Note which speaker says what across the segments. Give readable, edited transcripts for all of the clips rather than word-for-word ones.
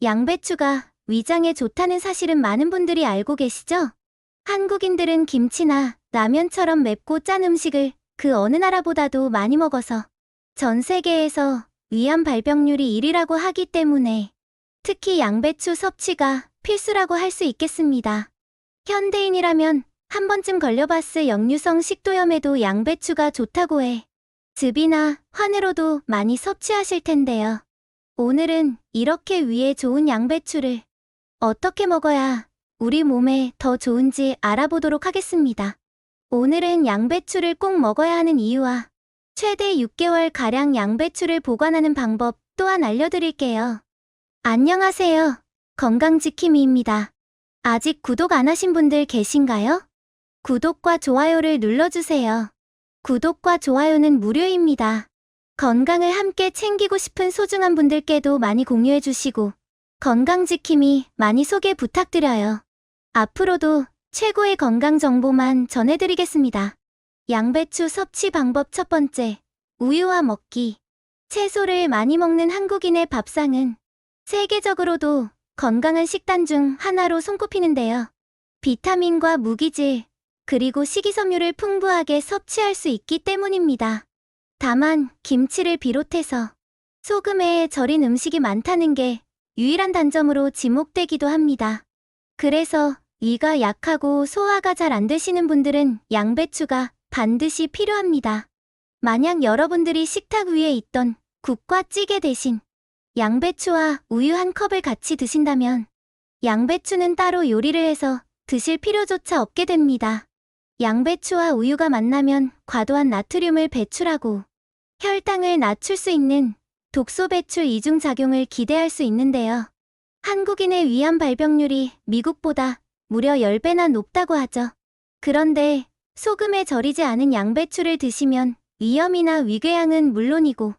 Speaker 1: 양배추가 위장에 좋다는 사실은 많은 분들이 알고 계시죠? 한국인들은 김치나 라면처럼 맵고 짠 음식을 그 어느 나라보다도 많이 먹어서 전 세계에서 위암 발병률이 1위라고 하기 때문에 특히 양배추 섭취가 필수라고 할 수 있겠습니다. 현대인이라면 한 번쯤 걸려봤을 역류성 식도염에도 양배추가 좋다고 해 즙이나 환으로도 많이 섭취하실 텐데요. 오늘은 이렇게 위에 좋은 양배추를 어떻게 먹어야 우리 몸에 더 좋은지 알아보도록 하겠습니다. 오늘은 양배추를 꼭 먹어야 하는 이유와 최대 6개월가량 양배추를 보관하는 방법 또한 알려드릴게요. 안녕하세요. 건강지킴이입니다. 아직 구독 안 하신 분들 계신가요? 구독과 좋아요를 눌러주세요. 구독과 좋아요는 무료입니다. 건강을 함께 챙기고 싶은 소중한 분들께도 많이 공유해주시고 건강지킴이 많이 소개 부탁드려요. 앞으로도 최고의 건강 정보만 전해드리겠습니다. 양배추 섭취 방법 첫 번째, 우유와 먹기. 채소를 많이 먹는 한국인의 밥상은 세계적으로도 건강한 식단 중 하나로 손꼽히는데요. 비타민과 무기질, 그리고 식이섬유를 풍부하게 섭취할 수 있기 때문입니다. 다만 김치를 비롯해서 소금에 절인 음식이 많다는 게 유일한 단점으로 지목되기도 합니다. 그래서 위가 약하고 소화가 잘 안 되시는 분들은 양배추가 반드시 필요합니다. 만약 여러분들이 식탁 위에 있던 국과 찌개 대신 양배추와 우유 한 컵을 같이 드신다면 양배추는 따로 요리를 해서 드실 필요조차 없게 됩니다. 양배추와 우유가 만나면 과도한 나트륨을 배출하고 혈당을 낮출 수 있는 독소 배출 이중작용을 기대할 수 있는데요. 한국인의 위암 발병률이 미국보다 무려 10배나 높다고 하죠. 그런데 소금에 절이지 않은 양배추를 드시면 위염이나 위궤양은 물론이고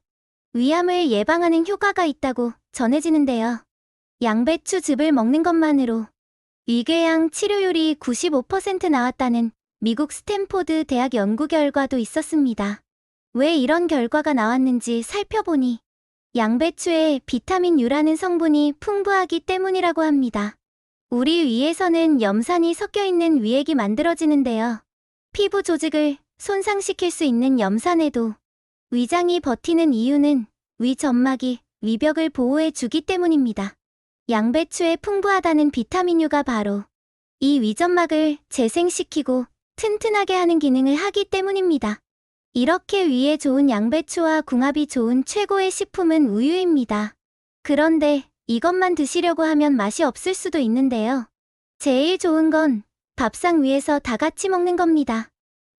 Speaker 1: 위암을 예방하는 효과가 있다고 전해지는데요. 양배추 즙을 먹는 것만으로 위궤양 치료율이 95% 나왔다는 미국 스탠포드 대학 연구 결과도 있었습니다. 왜 이런 결과가 나왔는지 살펴보니 양배추에 비타민 U라는 성분이 풍부하기 때문이라고 합니다. 우리 위에서는 염산이 섞여 있는 위액이 만들어지는데요. 피부 조직을 손상시킬 수 있는 염산에도 위장이 버티는 이유는 위 점막이 위벽을 보호해 주기 때문입니다. 양배추에 풍부하다는 비타민 U가 바로 이 위점막을 재생시키고 튼튼하게 하는 기능을 하기 때문입니다. 이렇게 위에 좋은 양배추와 궁합이 좋은 최고의 식품은 우유입니다. 그런데 이것만 드시려고 하면 맛이 없을 수도 있는데요. 제일 좋은 건 밥상 위에서 다 같이 먹는 겁니다.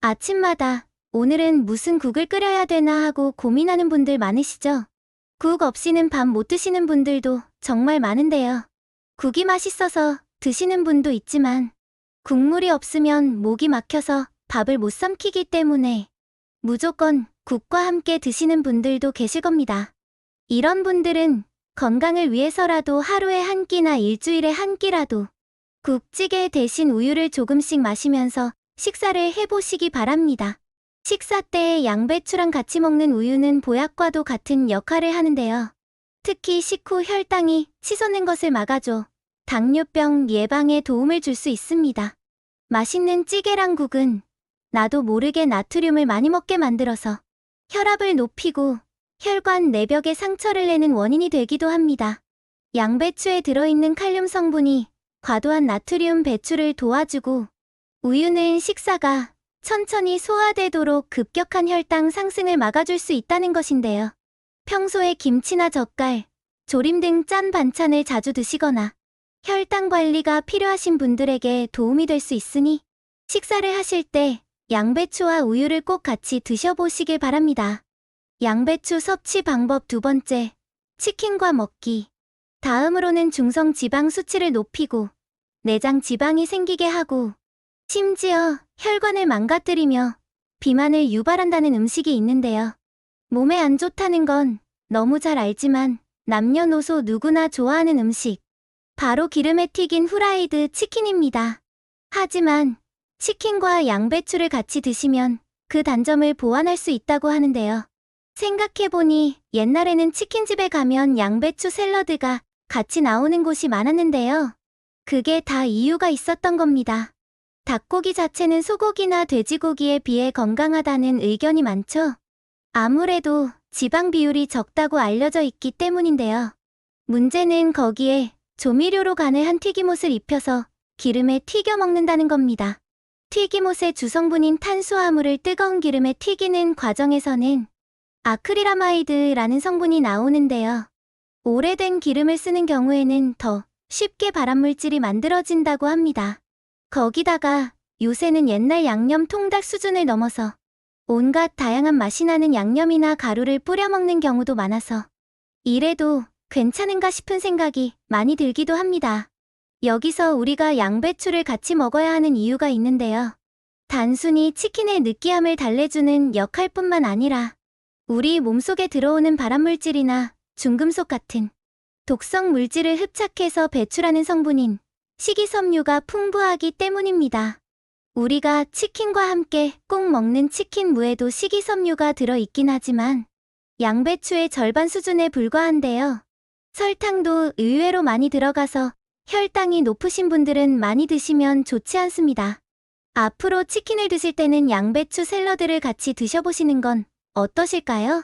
Speaker 1: 아침마다 오늘은 무슨 국을 끓여야 되나 하고 고민하는 분들 많으시죠? 국 없이는 밥 못 드시는 분들도 정말 많은데요. 국이 맛있어서 드시는 분도 있지만 국물이 없으면 목이 막혀서 밥을 못 삼키기 때문에 무조건 국과 함께 드시는 분들도 계실 겁니다. 이런 분들은 건강을 위해서라도 하루에 한 끼나 일주일에 한 끼라도 국찌개 대신 우유를 조금씩 마시면서 식사를 해보시기 바랍니다. 식사 때 양배추랑 같이 먹는 우유는 보약과도 같은 역할을 하는데요. 특히 식후 혈당이 치솟는 것을 막아줘 당뇨병 예방에 도움을 줄 수 있습니다. 맛있는 찌개랑 국은 나도 모르게 나트륨을 많이 먹게 만들어서 혈압을 높이고 혈관 내벽에 상처를 내는 원인이 되기도 합니다. 양배추에 들어있는 칼륨 성분이 과도한 나트륨 배출을 도와주고 우유는 식사가 천천히 소화되도록 급격한 혈당 상승을 막아줄 수 있다는 것인데요. 평소에 김치나 젓갈, 조림 등 짠 반찬을 자주 드시거나 혈당 관리가 필요하신 분들에게 도움이 될 수 있으니 식사를 하실 때 양배추와 우유를 꼭 같이 드셔보시길 바랍니다. 양배추 섭취 방법 두 번째, 치킨과 먹기. 다음으로는 중성 지방 수치를 높이고 내장 지방이 생기게 하고 심지어 혈관을 망가뜨리며 비만을 유발한다는 음식이 있는데요. 몸에 안 좋다는 건 너무 잘 알지만 남녀노소 누구나 좋아하는 음식. 바로 기름에 튀긴 후라이드 치킨입니다. 하지만 치킨과 양배추를 같이 드시면 그 단점을 보완할 수 있다고 하는데요. 생각해보니 옛날에는 치킨집에 가면 양배추 샐러드가 같이 나오는 곳이 많았는데요. 그게 다 이유가 있었던 겁니다. 닭고기 자체는 소고기나 돼지고기에 비해 건강하다는 의견이 많죠. 아무래도 지방 비율이 적다고 알려져 있기 때문인데요. 문제는 거기에 조미료로 간을 한 튀김옷을 입혀서 기름에 튀겨 먹는다는 겁니다. 튀김옷의 주성분인 탄수화물을 뜨거운 기름에 튀기는 과정에서는 아크릴아마이드라는 성분이 나오는데요. 오래된 기름을 쓰는 경우에는 더 쉽게 발암물질이 만들어진다고 합니다. 거기다가 요새는 옛날 양념 통닭 수준을 넘어서 온갖 다양한 맛이 나는 양념이나 가루를 뿌려 먹는 경우도 많아서 이래도 괜찮은가 싶은 생각이 많이 들기도 합니다. 여기서 우리가 양배추를 같이 먹어야 하는 이유가 있는데요. 단순히 치킨의 느끼함을 달래주는 역할뿐만 아니라 우리 몸속에 들어오는 발암물질이나 중금속 같은 독성 물질을 흡착해서 배출하는 성분인 식이섬유가 풍부하기 때문입니다. 우리가 치킨과 함께 꼭 먹는 치킨무에도 식이섬유가 들어있긴 하지만 양배추의 절반 수준에 불과한데요. 설탕도 의외로 많이 들어가서 혈당이 높으신 분들은 많이 드시면 좋지 않습니다. 앞으로 치킨을 드실 때는 양배추 샐러드를 같이 드셔보시는 건 어떠실까요?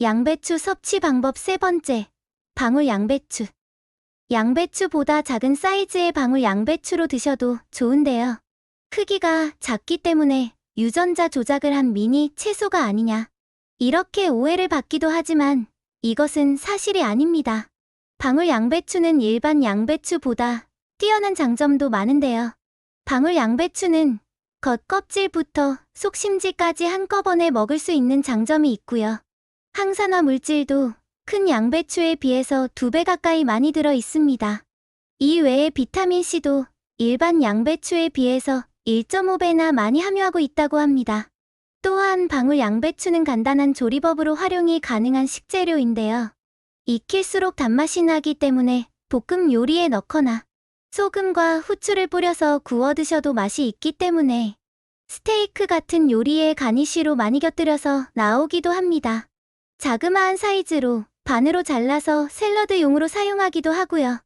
Speaker 1: 양배추 섭취 방법 세 번째, 방울 양배추. 양배추보다 작은 사이즈의 방울 양배추로 드셔도 좋은데요. 크기가 작기 때문에 유전자 조작을 한 미니 채소가 아니냐. 이렇게 오해를 받기도 하지만 이것은 사실이 아닙니다. 방울 양배추는 일반 양배추보다 뛰어난 장점도 많은데요. 방울 양배추는 겉 껍질부터 속 심지까지 한꺼번에 먹을 수 있는 장점이 있고요. 항산화 물질도 큰 양배추에 비해서 2배 가까이 많이 들어 있습니다. 이 외에 비타민C도 일반 양배추에 비해서 1.5배나 많이 함유하고 있다고 합니다. 또한 방울 양배추는 간단한 조리법으로 활용이 가능한 식재료인데요. 익힐수록 단맛이 나기 때문에 볶음 요리에 넣거나 소금과 후추를 뿌려서 구워 드셔도 맛이 있기 때문에 스테이크 같은 요리에 가니쉬로 많이 곁들여서 나오기도 합니다. 자그마한 사이즈로 반으로 잘라서 샐러드용으로 사용하기도 하고요.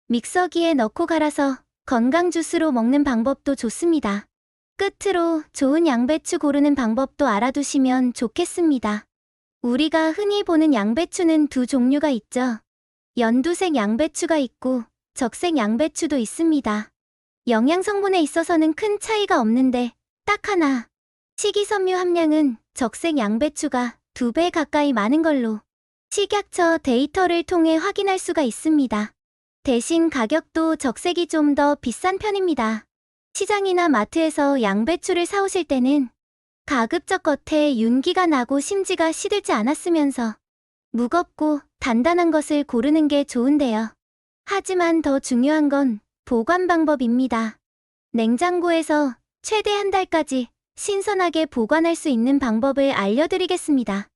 Speaker 1: 믹서기에 넣고 갈아서 건강 주스로 먹는 방법도 좋습니다. 끝으로 좋은 양배추 고르는 방법도 알아두시면 좋겠습니다. 우리가 흔히 보는 양배추는 두 종류가 있죠. 연두색 양배추가 있고 적색 양배추도 있습니다. 영양 성분에 있어서는 큰 차이가 없는데 딱 하나, 식이섬유 함량은 적색 양배추가 2배 가까이 많은 걸로 식약처 데이터를 통해 확인할 수가 있습니다. 대신 가격도 적색이 좀 더 비싼 편입니다. 시장이나 마트에서 양배추를 사오실 때는 가급적 겉에 윤기가 나고 심지가 시들지 않았으면서 무겁고 단단한 것을 고르는 게 좋은데요. 하지만 더 중요한 건 보관 방법입니다. 냉장고에서 최대 한 달까지 신선하게 보관할 수 있는 방법을 알려드리겠습니다.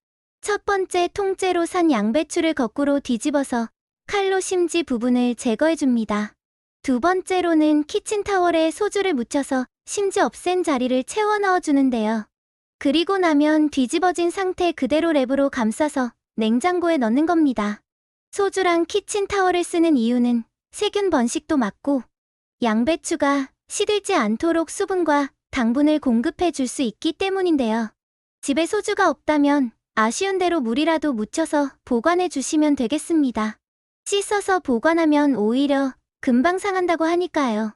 Speaker 1: 첫 번째, 통째로 산 양배추를 거꾸로 뒤집어서 칼로 심지 부분을 제거해줍니다. 두 번째로는 키친타월에 소주를 묻혀서 심지 없앤 자리를 채워 넣어주는데요. 그리고 나면 뒤집어진 상태 그대로 랩으로 감싸서 냉장고에 넣는 겁니다. 소주랑 키친타월을 쓰는 이유는 세균 번식도 막고 양배추가 시들지 않도록 수분과 당분을 공급해 줄 수 있기 때문인데요. 집에 소주가 없다면 아쉬운 대로 물이라도 묻혀서 보관해 주시면 되겠습니다. 씻어서 보관하면 오히려 금방 상한다고 하니까요.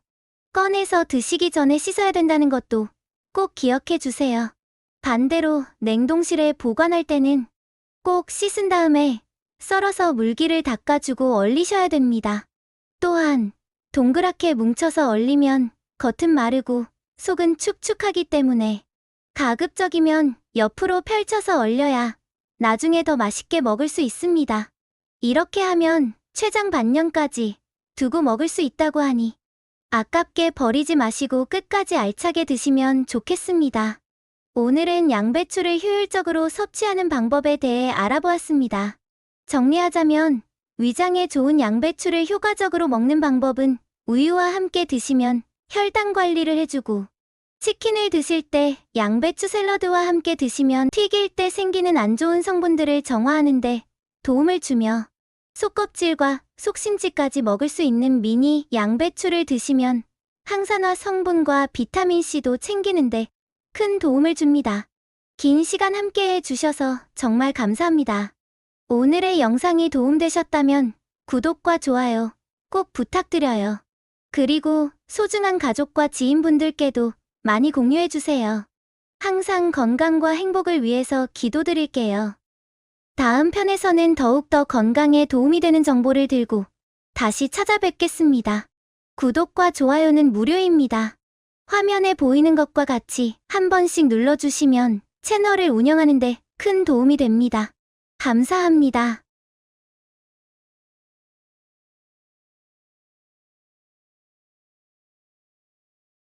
Speaker 1: 꺼내서 드시기 전에 씻어야 된다는 것도 꼭 기억해 주세요. 반대로 냉동실에 보관할 때는 꼭 씻은 다음에 썰어서 물기를 닦아주고 얼리셔야 됩니다. 또한 동그랗게 뭉쳐서 얼리면 겉은 마르고 속은 축축하기 때문에 가급적이면 옆으로 펼쳐서 얼려야 나중에 더 맛있게 먹을 수 있습니다. 이렇게 하면 최장 반년까지 두고 먹을 수 있다고 하니 아깝게 버리지 마시고 끝까지 알차게 드시면 좋겠습니다. 오늘은 양배추를 효율적으로 섭취하는 방법에 대해 알아보았습니다. 정리하자면 위장에 좋은 양배추를 효과적으로 먹는 방법은 우유와 함께 드시면 혈당 관리를 해주고, 치킨을 드실 때 양배추 샐러드와 함께 드시면 튀길 때 생기는 안 좋은 성분들을 정화하는 데 도움을 주며, 속껍질과 속심지까지 먹을 수 있는 미니 양배추를 드시면 항산화 성분과 비타민C도 챙기는데 큰 도움을 줍니다. 긴 시간 함께 해주셔서 정말 감사합니다. 오늘의 영상이 도움되셨다면 구독과 좋아요 꼭 부탁드려요. 그리고 소중한 가족과 지인분들께도 많이 공유해주세요. 항상 건강과 행복을 위해서 기도드릴게요. 다음 편에서는 더욱더 건강에 도움이 되는 정보를 들고 다시 찾아뵙겠습니다. 구독과 좋아요는 무료입니다. 화면에 보이는 것과 같이 한 번씩 눌러주시면 채널을 운영하는 데 큰 도움이 됩니다. 감사합니다.